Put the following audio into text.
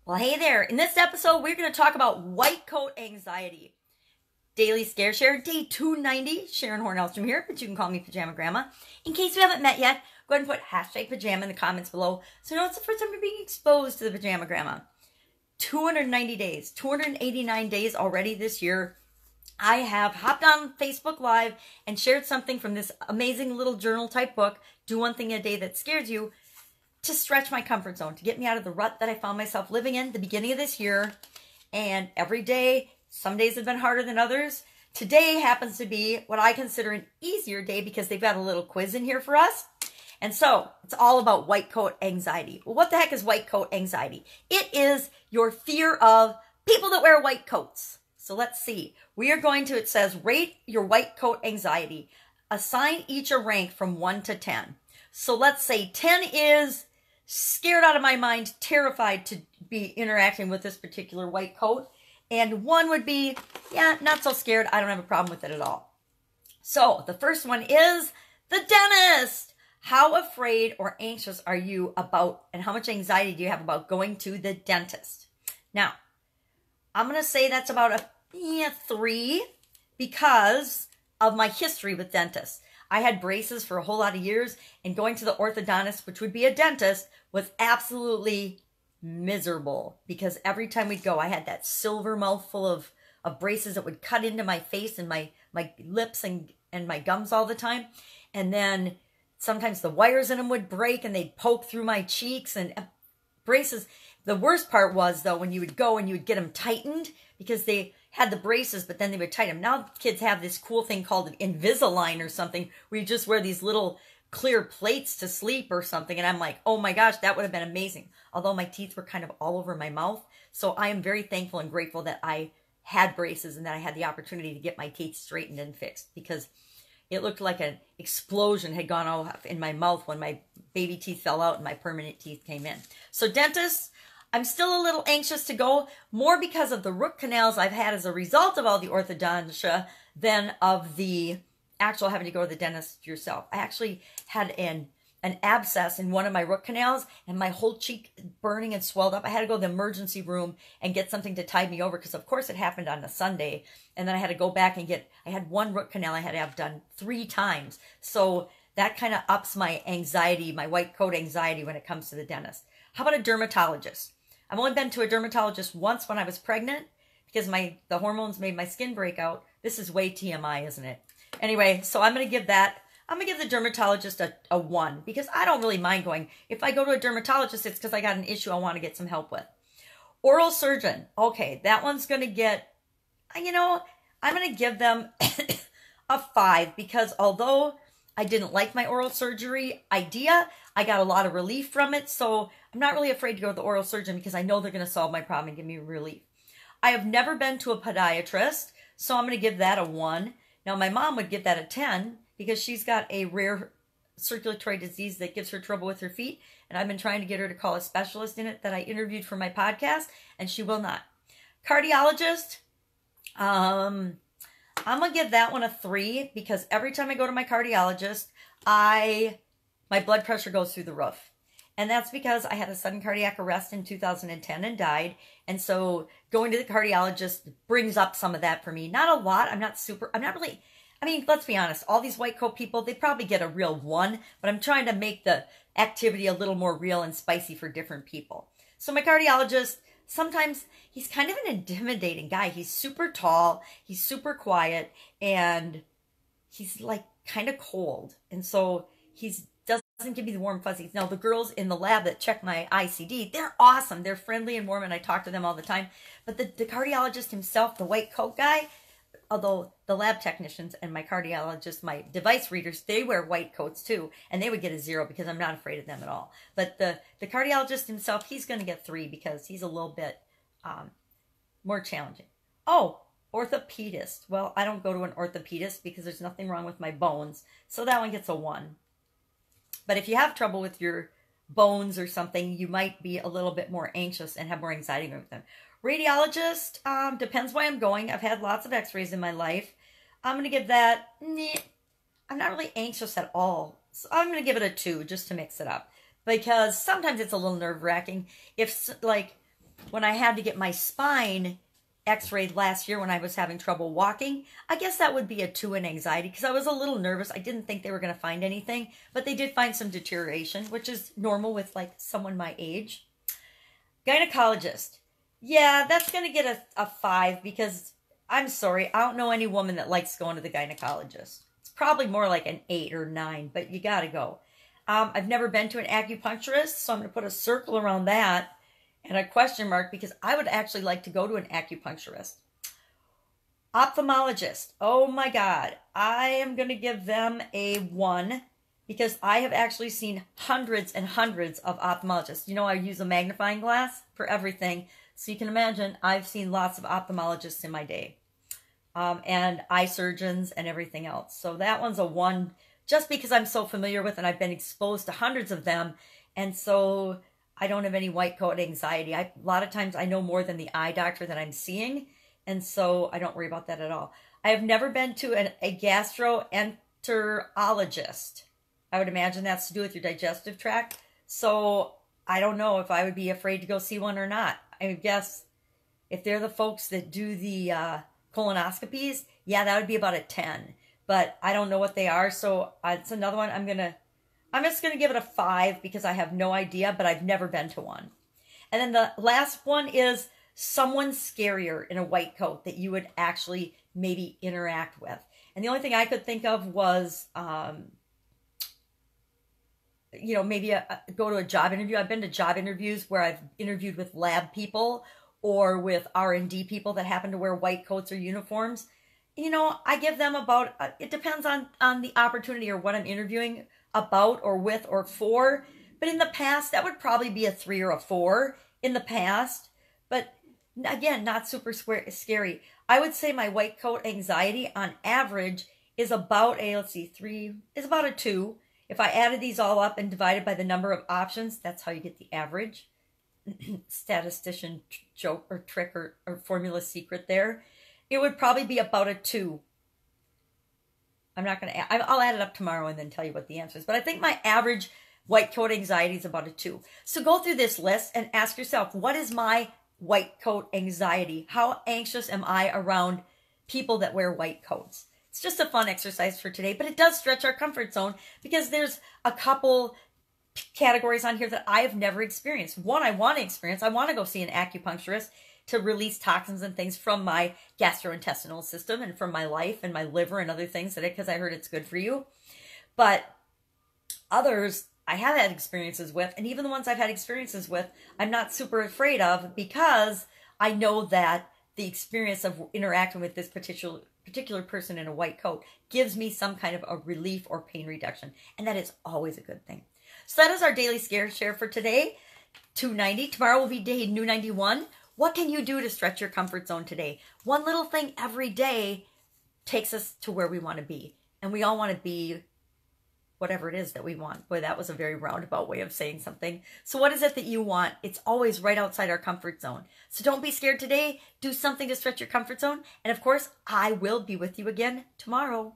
Well, hey there. In this episode, we're going to talk about white coat anxiety. Daily Scare Share, day 290. Sharon Horne-Ellstrom here, but you can call me Pajama Grandma. In case you haven't met yet, go ahead and put hashtag pajama in the comments below so you know it's the first time you're being exposed to the Pajama Grandma. 290 days, 289 days already this year. I have hopped on Facebook Live and shared something from this amazing little journal type book, Do One Thing a Day That Scares You, to stretch my comfort zone, to get me out of the rut that I found myself living in the beginning of this year. And every day, some days have been harder than others. Today happens to be what I consider an easier day because they've got a little quiz in here for us. And so it's all about white coat anxiety. Well, what the heck is white coat anxiety? It is your fear of people that wear white coats. So let's see. We are going to, it says, rate your white coat anxiety. Assign each a rank from 1 to 10. So let's say 10 is scared out of my mind, terrified to be interacting with this particular white coat. And 1 would be, yeah, not so scared. I don't have a problem with it at all. So the first one is the dentist. How afraid or anxious are you about, and how much anxiety do you have about going to the dentist? Now, I'm going to say that's about a 3 because of my history with dentists. I had braces for a whole lot of years, and going to the orthodontist, which would be a dentist, was absolutely miserable because every time we'd go, I had that silver mouthful of braces that would cut into my face and my lips and my gums all the time. And then sometimes the wires in them would break and they'd poke through my cheeks and braces. The worst part was, though, when you would go and you would get them tightened because they had the braces, but then they would tighten them. Now kids have this cool thing called an Invisalign or something where you just wear these little clear plates to sleep or something. And I'm like, oh my gosh, that would have been amazing. Although my teeth were kind of all over my mouth. So I am very thankful and grateful that I had braces and that I had the opportunity to get my teeth straightened and fixed because it looked like an explosion had gone off in my mouth when my baby teeth fell out and my permanent teeth came in. So dentists, I'm still a little anxious to go, more because of the root canals I've had as a result of all the orthodontia than of the actual having to go to the dentist yourself. I actually had an abscess in one of my root canals and my whole cheek burning and swelled up. I had to go to the emergency room and get something to tide me over because, of course, it happened on a Sunday. And then I had to go back and I had one root canal I had to have done 3 times. So that kind of ups my anxiety, my white coat anxiety when it comes to the dentist. How about a dermatologist? I've only been to a dermatologist once when I was pregnant because the hormones made my skin break out. This is way TMI, isn't it? Anyway, so I'm going to give the dermatologist a 1 because I don't really mind going. If I go to a dermatologist, it's because I got an issue I want to get some help with. Oral surgeon. Okay, that one's going to get, I'm going to give them a 5 because although I didn't like my oral surgery idea, I got a lot of relief from it. So I'm not really afraid to go to the oral surgeon because I know they're going to solve my problem and give me relief. I have never been to a podiatrist, so I'm going to give that a 1. Now, my mom would give that a 10 because she's got a rare circulatory disease that gives her trouble with her feet. And I've been trying to get her to call a specialist in it that I interviewed for my podcast, and she will not. Cardiologist, I'm going to give that one a 3 because every time I go to my cardiologist, my blood pressure goes through the roof. And that's because I had a sudden cardiac arrest in 2010 and died. And so going to the cardiologist brings up some of that for me. Not a lot. I'm not really, let's be honest. All these white coat people, they probably get a real 1. But I'm trying to make the activity a little more real and spicy for different people. So my cardiologist, sometimes he's kind of an intimidating guy. He's super tall. He's super quiet. And he's like kind of cold. And so doesn't give me the warm fuzzies. Now, the girls in the lab that check my ICD, they're awesome. They're friendly and warm, and I talk to them all the time. But the cardiologist himself, the white coat guy, although the lab technicians and my cardiologist, my device readers, they wear white coats too, and they would get a 0 because I'm not afraid of them at all. But the cardiologist himself, he's going to get 3 because he's a little bit more challenging. Oh, orthopedist. Well, I don't go to an orthopedist because there's nothing wrong with my bones, so that one gets a 1. But if you have trouble with your bones or something, you might be a little bit more anxious and have more anxiety with them. Radiologist, depends why I'm going. I've had lots of x-rays in my life. I'm going to give that, I'm not really anxious at all. So I'm going to give it a 2 just to mix it up. Because sometimes it's a little nerve-wracking. If, like, when I had to get my spine x-rayed last year when I was having trouble walking. I guess that would be a 2 in anxiety because I was a little nervous. I didn't think they were going to find anything, but they did find some deterioration, which is normal with like someone my age. Gynecologist. Yeah, that's going to get a 5 because I'm sorry, I don't know any woman that likes going to the gynecologist. It's probably more like an 8 or 9, but you got to go. I've never been to an acupuncturist, so I'm going to put a circle around that and a question mark because I would actually like to go to an acupuncturist. Ophthalmologist. Oh my God. I am going to give them a 1 because I have actually seen hundreds and hundreds of ophthalmologists. You know, I use a magnifying glass for everything. So you can imagine I've seen lots of ophthalmologists in my day. And eye surgeons and everything else. So that one's a 1 just because I'm so familiar with and I've been exposed to hundreds of them. And so I don't have any white coat anxiety. A lot of times I know more than the eye doctor that I'm seeing. And so I don't worry about that at all. I have never been to a gastroenterologist. I would imagine that's to do with your digestive tract. So I don't know if I would be afraid to go see one or not. I guess if they're the folks that do the colonoscopies, yeah, that would be about a 10. But I don't know what they are. So it's another one I'm just going to give it a 5 because I have no idea, but I've never been to one. And then the last one is someone scarier in a white coat that you would actually maybe interact with. And the only thing I could think of was, you know, maybe go to a job interview. I've been to job interviews where I've interviewed with lab people or with R&D people that happen to wear white coats or uniforms. You know, I give them about, it depends on the opportunity or what I'm interviewing about or with or for. But in the past, that would probably be a 3 or a 4 in the past. But again, not super scary. I would say my white coat anxiety on average is about a, let's see, 3, is about a 2. If I added these all up and divided by the number of options, that's how you get the average. Statistician joke or trick or formula secret there. It would probably be about a 2. I'm not going to, I'll add it up tomorrow and then tell you what the answer is. But I think my average white coat anxiety is about a 2. So go through this list and ask yourself, what is my white coat anxiety? How anxious am I around people that wear white coats? It's just a fun exercise for today, but it does stretch our comfort zone because there's a couple categories on here that I have never experienced. One, I want to experience. I want to go see an acupuncturist to release toxins and things from my gastrointestinal system and from my life and my liver and other things because I heard it's good for you. But others I have had experiences with, and even the ones I've had experiences with, I'm not super afraid of because I know that the experience of interacting with this particular person in a white coat gives me some kind of a relief or pain reduction. And that is always a good thing. So that is our daily scare share for today, 290. Tomorrow will be day new 91. What can you do to stretch your comfort zone today? One little thing every day takes us to where we want to be. And we all want to be whatever it is that we want. Boy, that was a very roundabout way of saying something. So what is it that you want? It's always right outside our comfort zone. So don't be scared today. Do something to stretch your comfort zone. And of course, I will be with you again tomorrow.